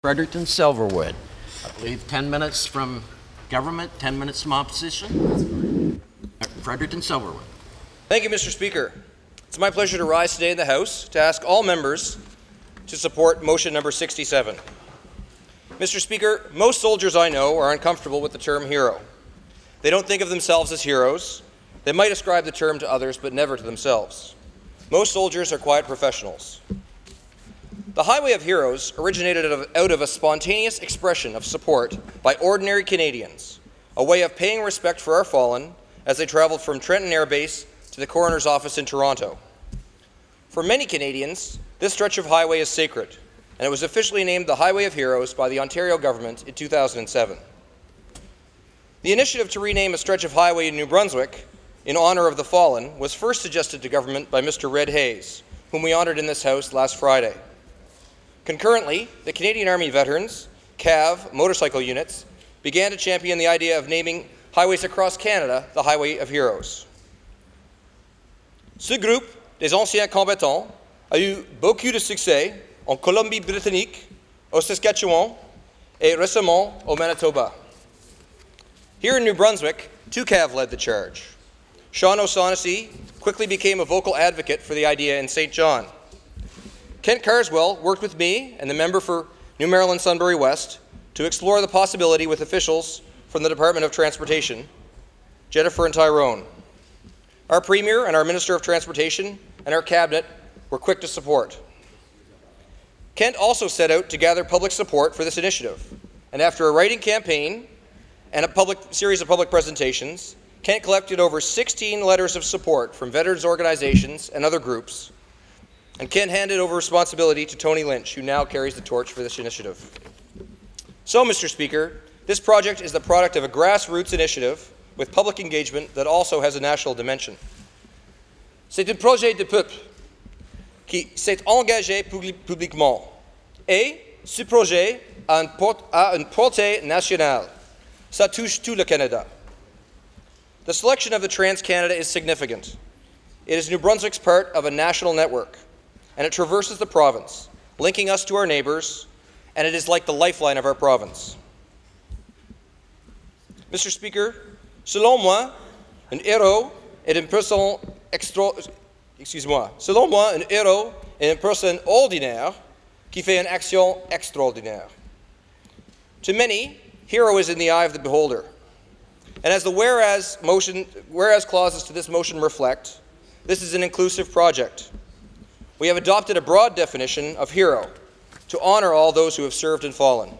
Fredericton Silverwood. I believe 10 minutes from government, 10 minutes from opposition. Fredericton Silverwood. Thank you, Mr. Speaker. It's my pleasure to rise today in the House to ask all members to support motion number 67. Mr. Speaker, most soldiers I know are uncomfortable with the term hero. They don't think of themselves as heroes. They might ascribe the term to others, but never to themselves. Most soldiers are quiet professionals. The Highway of Heroes originated out of a spontaneous expression of support by ordinary Canadians, a way of paying respect for our fallen as they traveled from Trenton Air Base to the coroner's office in Toronto. For many Canadians, this stretch of highway is sacred, and it was officially named the Highway of Heroes by the Ontario government in 2007. The initiative to rename a stretch of highway in New Brunswick in honour of the fallen was first suggested to government by Mr. Red Hayes, whom we honoured in this House last Friday. Concurrently, the Canadian Army veterans, CAV, motorcycle units, began to champion the idea of naming highways across Canada the Highway of Heroes. Ce groupe des anciens combattants a eu beaucoup de succès en Colombie-Britannique, au Saskatchewan, et récemment au Manitoba. Here in New Brunswick, two CAV led the charge. Sean O'Shaughnessy quickly became a vocal advocate for the idea in St. John. Kent Carswell worked with me and the member for New Maryland Sunbury West to explore the possibility with officials from the Department of Transportation, Jennifer and Tyrone. Our Premier and our Minister of Transportation and our Cabinet were quick to support. Kent also set out to gather public support for this initiative, and after a writing campaign and a series of public presentations, Kent collected over 16 letters of support from veterans organizations and other groups, and Kent handed over responsibility to Tony Lynch, who now carries the torch for this initiative. So, Mr. Speaker, this project is the product of a grassroots initiative with public engagement that also has a national dimension. C'est un projet de peuple qui s'est engagé publiquement, et ce projet a une portée nationale. Ça touche tout le Canada. The selection of the Trans-Canada is significant. It is New Brunswick's part of a national network, and it traverses the province, linking us to our neighbours, and it is like the lifeline of our province. Mr. Speaker, selon moi, un héros est une personne ordinaire qui fait une action extraordinaire. To many, hero is in the eye of the beholder. And as the whereas clauses to this motion reflect, this is an inclusive project. We have adopted a broad definition of hero to honour all those who have served and fallen.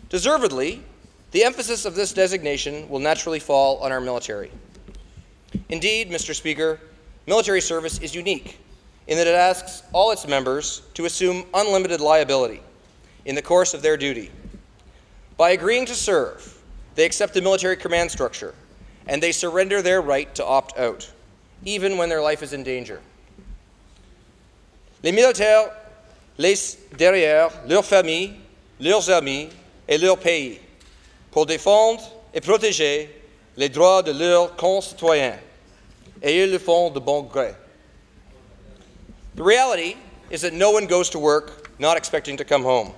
Deservedly, the emphasis of this designation will naturally fall on our military. Indeed, Mr. Speaker, military service is unique in that it asks all its members to assume unlimited liability in the course of their duty. By agreeing to serve, they accept the military command structure, and they surrender their right to opt out, even when their life is in danger. Les militaires laissent derrière leurs familles, leurs amis et leur pays pour défendre et protéger les droits de leurs concitoyens, et ils le font de bon gré. The reality is that no one goes to work not expecting to come home.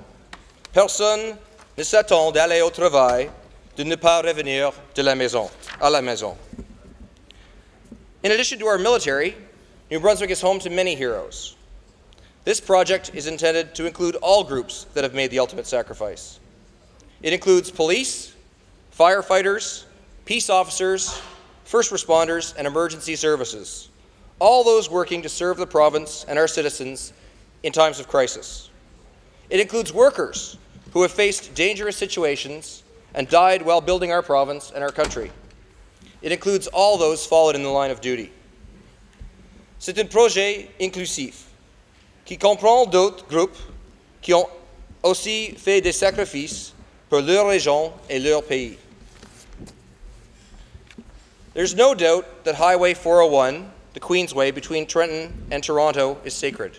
Personne ne s'attend d'aller au travail de ne pas revenir à la maison. In addition to our military, New Brunswick is home to many heroes. This project is intended to include all groups that have made the ultimate sacrifice. It includes police, firefighters, peace officers, first responders, and emergency services, all those working to serve the province and our citizens in times of crisis. It includes workers who have faced dangerous situations and died while building our province and our country. It includes all those fallen in the line of duty. C'est un projet inclusif qui comprend d'autres groupes qui ont aussi fait des sacrifices pour leur région et leur pays. There's no doubt that Highway 401, the Queensway between Trenton and Toronto, is sacred.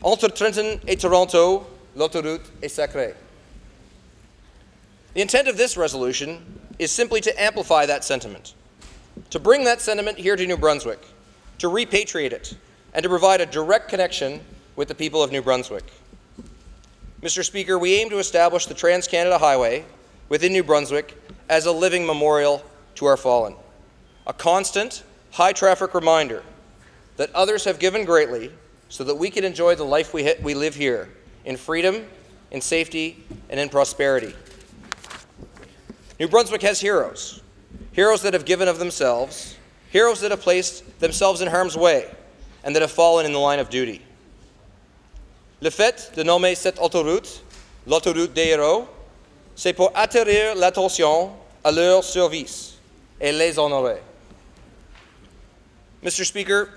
Entre Trenton et Toronto, l'autoroute est sacrée. The intent of this resolution is simply to amplify that sentiment, to bring that sentiment here to New Brunswick, to repatriate it, and to provide a direct connection with the people of New Brunswick. Mr. Speaker, we aim to establish the Trans-Canada Highway within New Brunswick as a living memorial to our fallen, a constant, high-traffic reminder that others have given greatly so that we can enjoy the life we live here in freedom, in safety, and in prosperity. New Brunswick has heroes, heroes that have given of themselves, heroes that have placed themselves in harm's way, and that have fallen in the line of duty. Le fait de nommer cette autoroute l'autoroute des héros, c'est pour attirer l'attention à leur service et les honorer. Mr. Speaker,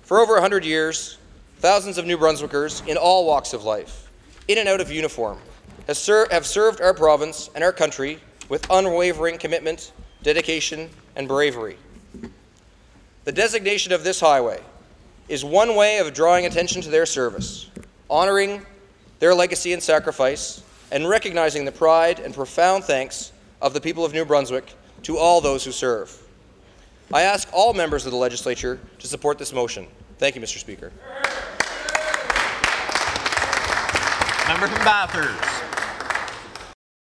for over 100 years, thousands of New Brunswickers in all walks of life, in and out of uniform, have served our province and our country with unwavering commitment, dedication, and bravery. The designation of this highway is one way of drawing attention to their service, honoring their legacy and sacrifice, and recognizing the pride and profound thanks of the people of New Brunswick to all those who serve. I ask all members of the Legislature to support this motion. Thank you, Mr. Speaker. Member from Bathurst.